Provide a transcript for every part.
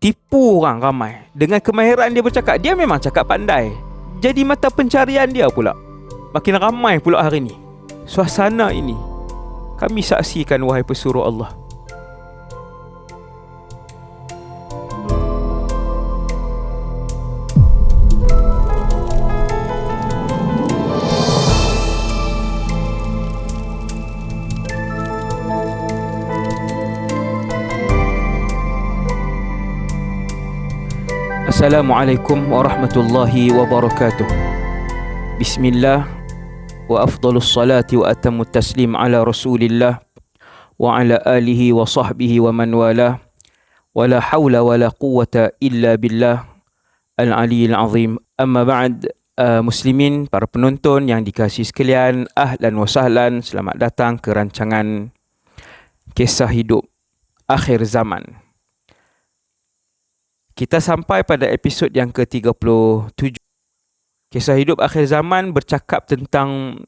tipu orang ramai. Dengan kemahiran dia bercakap, dia memang cakap pandai. Jadi mata pencarian dia pula. Makin ramai pula hari ni. Suasana ini kami saksikan, wahai pesuruh Allah. Assalamualaikum warahmatullahi wabarakatuh. Bismillah wa afdalus salati wa atamut taslim ala rasulillah wa ala alihi wa sahbihi wa man wala wa la hawla wa la quwata illa billah al-aliyyil azim. Amma ba'd. Muslimin, para penonton yang dikasihi sekalian, ahlan wa sahlan, selamat datang ke rancangan Kisah Hidup Akhir Zaman. Kita sampai pada episod yang ke-37. Kisah Hidup Akhir Zaman bercakap tentang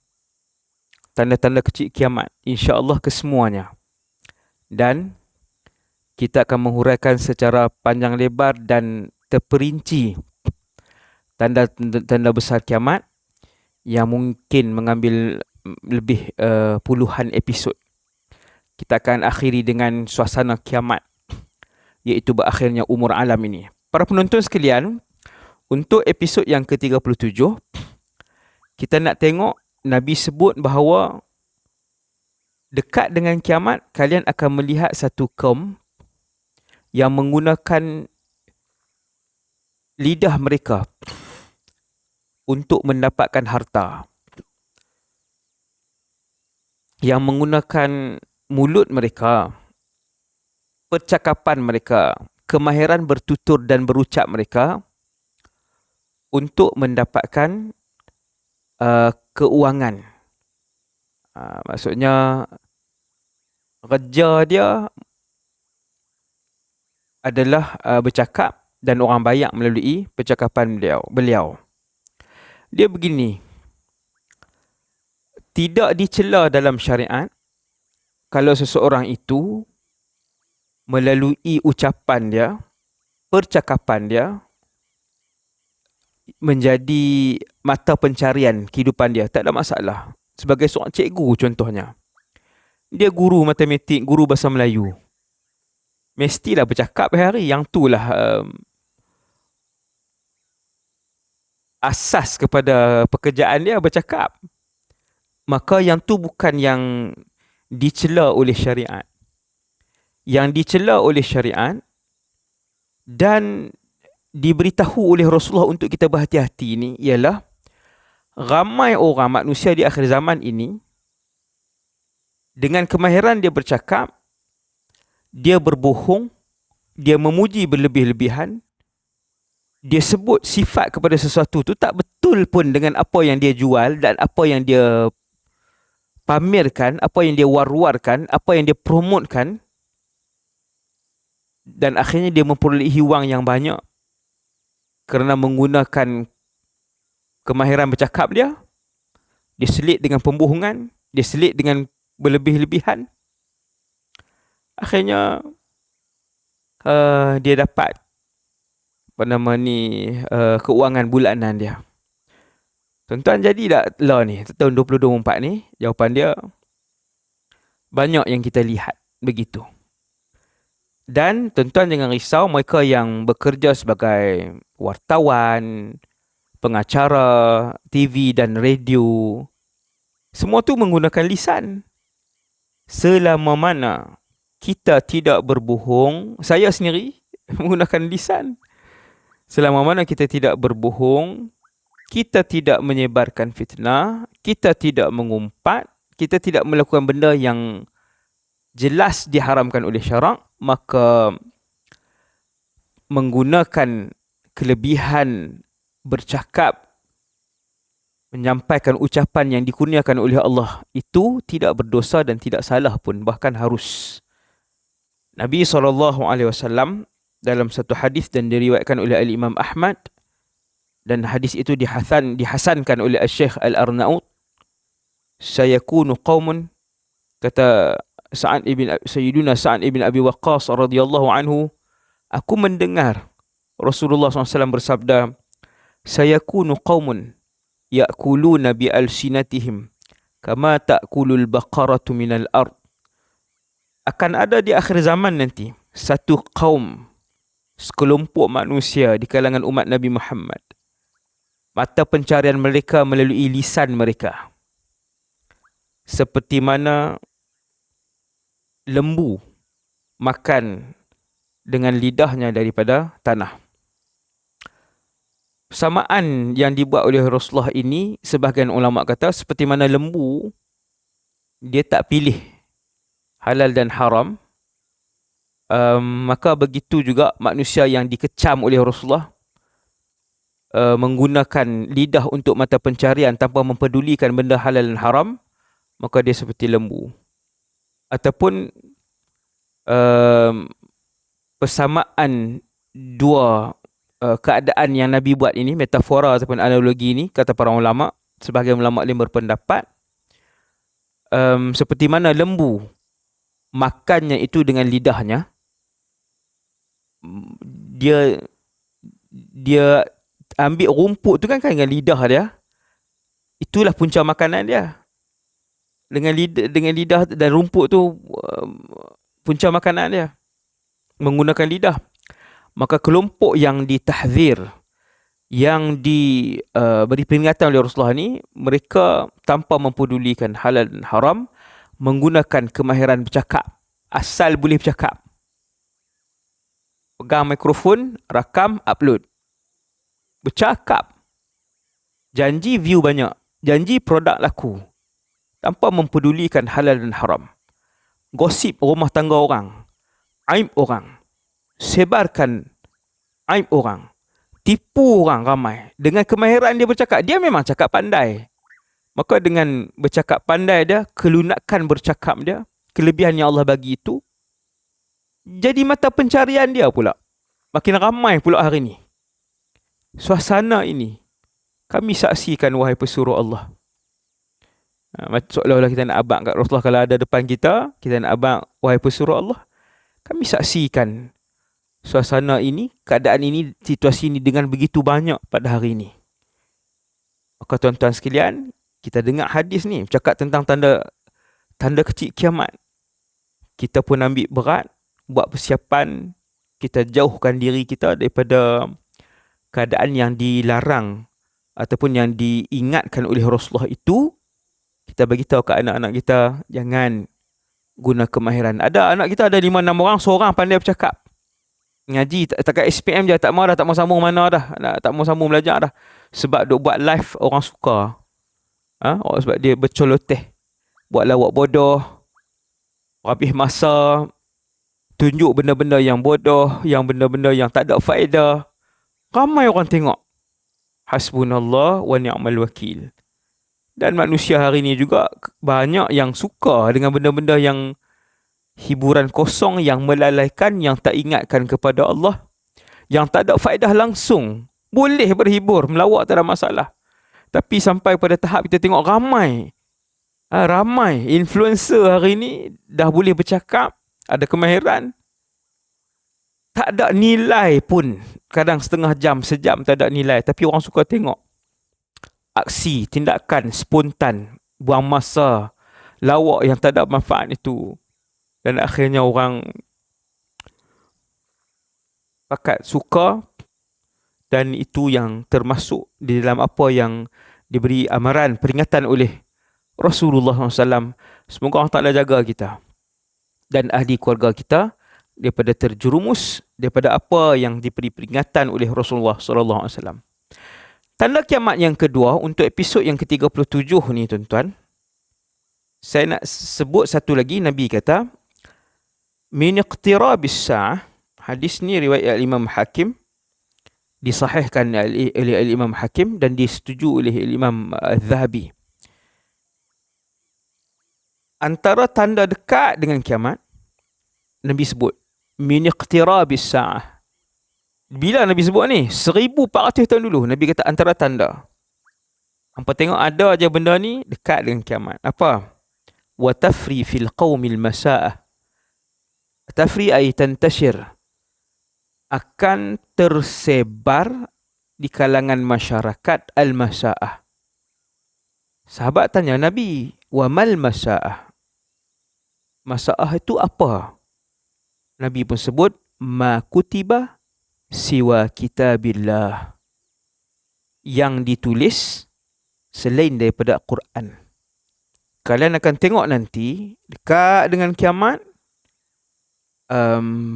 tanda-tanda kecil kiamat, insya-Allah kesemuanya. Dan kita akan menghuraikan secara panjang lebar dan terperinci tanda-tanda besar kiamat yang mungkin mengambil lebih puluhan episod. Kita akan akhiri dengan suasana kiamat, iaitu berakhirnya umur alam ini. Para penonton sekalian, untuk episod yang ke-37, kita nak tengok Nabi sebut bahawa dekat dengan kiamat, kalian akan melihat satu kaum yang menggunakan lidah mereka untuk mendapatkan harta, yang menggunakan mulut mereka, percakapan mereka, kemahiran bertutur dan berucap mereka untuk mendapatkan keuangan. Maksudnya kerja dia adalah bercakap dan orang banyak melalui percakapan beliau. Dia begini, tidak dicela dalam syariat kalau seseorang itu melalui ucapan dia, percakapan dia, menjadi mata pencarian kehidupan dia. Tak ada masalah. Sebagai seorang cikgu contohnya, dia guru matematik, guru bahasa Melayu, mestilah bercakap hari. Yang itulah asas kepada pekerjaan dia, bercakap. Maka yang tu bukan yang dicela oleh syariat. Yang dicela oleh syariat dan diberitahu oleh Rasulullah untuk kita berhati-hati ini ialah ramai orang manusia di akhir zaman ini, dengan kemahiran dia bercakap, dia berbohong, dia memuji berlebih-lebihan, dia sebut sifat kepada sesuatu tu tak betul pun dengan apa yang dia jual dan apa yang dia pamerkan, apa yang dia war-warkan, apa yang dia promotkan. Dan akhirnya dia memperolehi wang yang banyak kerana menggunakan kemahiran bercakap dia. Dia selit dengan pembohongan, dia selit dengan berlebih-lebihan. Akhirnya dia dapat keuangan bulanan dia. Tuan-tuan, jadi tak lah ni tahun 2024 ni? Jawapan dia banyak yang kita lihat begitu. Dan tuan-tuan jangan risau, mereka yang bekerja sebagai wartawan, pengacara, TV dan radio, semua tu menggunakan lisan. Selama mana kita tidak berbohong, saya sendiri menggunakan lisan. Selama mana kita tidak berbohong, kita tidak menyebarkan fitnah, kita tidak mengumpat, kita tidak melakukan benda yang jelas diharamkan oleh syarak, maka menggunakan kelebihan bercakap, menyampaikan ucapan yang dikurniakan oleh Allah, itu tidak berdosa dan tidak salah pun, bahkan harus. Nabi SAW dalam satu hadis dan diriwayatkan oleh Al-Imam Ahmad, dan hadis itu dihasankan oleh Al-Syekh Al-Arnaut, sayakunu qaumun, kata Sayyiduna Sa'ad ibn Abi Waqqas radhiyallahu anhu, Aku mendengar Rasulullah SAW bersabda, sayakunu qaumun ya'kuluna bi alsinatihim kama ta'kulul baqaratu minal ard. Akan ada di akhir zaman nanti satu kaum, sekelompok manusia di kalangan umat Nabi Muhammad. Mata pencarian mereka melalui lisan mereka. Seperti mana lembu makan dengan lidahnya daripada tanah. Persamaan yang dibuat oleh Rasulullah ini, sebahagian ulama kata seperti mana lembu, dia tak pilih halal dan haram, maka begitu juga manusia yang dikecam oleh Rasulullah menggunakan lidah untuk mata pencarian tanpa mempedulikan benda halal dan haram, maka dia seperti lembu. Ataupun persamaan dua keadaan yang Nabi buat ini, metafora ataupun analogi ini, kata para ulama, sebahagian ulama lain berpendapat seperti mana lembu makannya itu dengan lidahnya, dia ambil rumput tu kan dengan lidah dia, itulah punca makanan dia. Dengan lidah dan rumput tu punca makanan dia, menggunakan lidah. Maka kelompok yang ditahzir, yang diberi peringatan oleh Rasulullah ni, mereka tanpa mempedulikan halal dan haram, menggunakan kemahiran bercakap, asal boleh bercakap, pegang mikrofon, rakam, upload, bercakap, janji view banyak, janji produk laku, tanpa mempedulikan halal dan haram. Gosip rumah tangga orang, aib orang, sebarkan aib orang, tipu orang ramai. Dengan kemahiran dia bercakap, dia memang cakap pandai. Maka dengan bercakap pandai dia, kelunakan bercakap dia, kelebihan yang Allah bagi itu, jadi mata pencarian dia pula. Makin ramai pula hari ini. Suasana ini kami saksikan, wahai pesuruh Allah. Seolah-olah kita nak abang kat Rasulullah. Kalau ada depan kita, kita nak abang, wahai pesuruh Allah, kami saksikan suasana ini, keadaan ini, situasi ini dengan begitu banyak pada hari ini. Maka tuan-tuan sekalian, kita dengar hadis ni bercakap tentang tanda kecil kiamat. Kita pun ambil berat, buat persiapan, kita jauhkan diri kita daripada keadaan yang dilarang ataupun yang diingatkan oleh Rasulullah itu. Kita bagi tahu ke anak-anak kita, jangan guna kemahiran. Ada anak kita ada 5-6 orang, seorang pandai bercakap. Ngaji takat SPM je, tak mau sambung mana dah. Tak mau sambung belajar dah. Sebab duk buat live orang suka. Sebab dia bercoloteh, buat lawak bodoh, habis masa, tunjuk benda-benda yang bodoh, yang benda-benda yang tak ada faedah. Ramai orang tengok. Hasbunallah wa ni'mal wakil. Dan manusia hari ini juga banyak yang suka dengan benda-benda yang hiburan kosong, yang melalaikan, yang tak ingatkan kepada Allah, yang tak ada faedah langsung. Boleh berhibur, melawak tak ada masalah. Tapi sampai pada tahap kita tengok ramai influencer hari ini dah boleh bercakap, ada kemahiran, tak ada nilai pun. Kadang setengah jam, sejam tak ada nilai, tapi orang suka tengok. Aksi, tindakan spontan, buang masa, lawak yang tak ada manfaat itu. Dan akhirnya orang pakat suka, dan itu yang termasuk di dalam apa yang diberi amaran, peringatan oleh Rasulullah SAW. Semoga Allah Ta'ala jaga kita dan ahli keluarga kita daripada terjerumus daripada apa yang diberi peringatan oleh Rasulullah SAW. Tanda kiamat yang kedua untuk episod yang ke-37 ni tuan-tuan, saya nak sebut satu lagi. Nabi kata, min iqtirabis sa'ah. Hadis ni riwayat Imam Hakim, disahihkan oleh Imam Hakim dan disetujui oleh Imam Az-Zahabi. Antara tanda dekat dengan kiamat, Nabi sebut min iqtirabis sa'ah. Bila Nabi sebut ni? 1400 tahun dulu. Nabi kata antara tanda. Hampa tengok ada aja benda ni dekat dengan kiamat. Apa? Wa tafri fil qawmil masa'ah. Tafri ay tantashir. akan tersebar di kalangan masyarakat al-masya'ah. Sahabat tanya Nabi, wa mal masya'ah? Masya'ah itu apa? Nabi pun sebut, ma kutiba siwa kitabillah. Yang ditulis selain daripada Quran. Kalian akan tengok nanti, dekat dengan kiamat,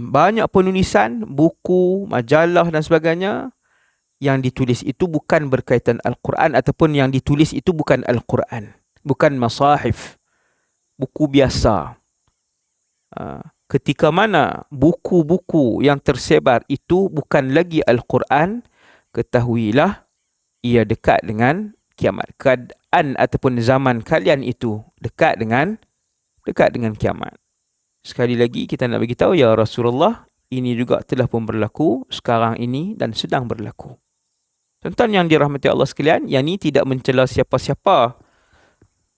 banyak penulisan, buku, majalah dan sebagainya, yang ditulis itu bukan berkaitan Al-Quran, ataupun yang ditulis itu bukan Al-Quran, bukan masahif, buku biasa. Ketika mana buku-buku yang tersebar itu bukan lagi Al-Quran, ketahuilah ia dekat dengan kiamat. Keadaan ataupun zaman kalian itu dekat dengan kiamat. Sekali lagi kita nak bagi tahu, ya Rasulullah, ini juga telah pun berlaku sekarang ini dan sedang berlaku. Tuan-tuan yang dirahmati Allah sekalian, yang ini tidak mencela siapa-siapa.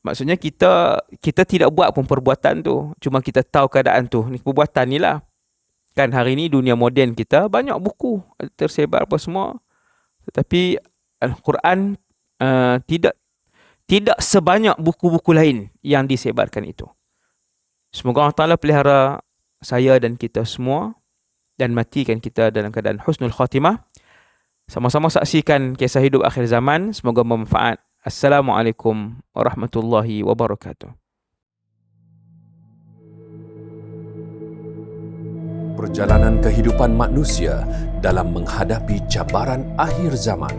Maksudnya kita tidak buat pun perbuatan tu, cuma kita tahu keadaan tu. Ni perbuatan ni lah. Kan hari ni dunia moden kita banyak buku tersebar apa semua. Tetapi Al-Quran tidak sebanyak buku-buku lain yang disebarkan itu. Semoga Allah Ta'ala pelihara saya dan kita semua dan matikan kita dalam keadaan husnul khatimah. Sama-sama saksikan kisah hidup akhir zaman. Semoga bermanfaat. Assalamualaikum warahmatullahi wabarakatuh. Perjalanan kehidupan manusia dalam menghadapi cabaran akhir zaman.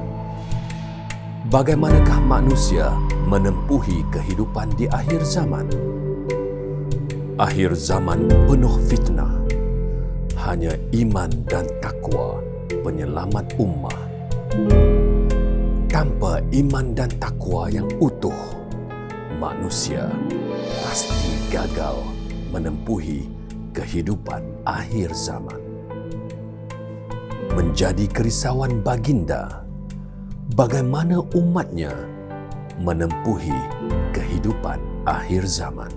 Bagaimanakah manusia menempuhi kehidupan di akhir zaman? Akhir zaman penuh fitnah. Hanya iman dan takwa penyelamat ummah. Tanpa iman dan takwa yang utuh, manusia pasti gagal menempuhi kehidupan akhir zaman. Menjadi kerisauan baginda, bagaimana umatnya menempuhi kehidupan akhir zaman.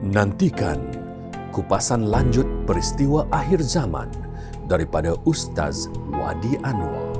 Nantikan kupasan lanjut peristiwa akhir zaman daripada Ustaz Wadi Anwar.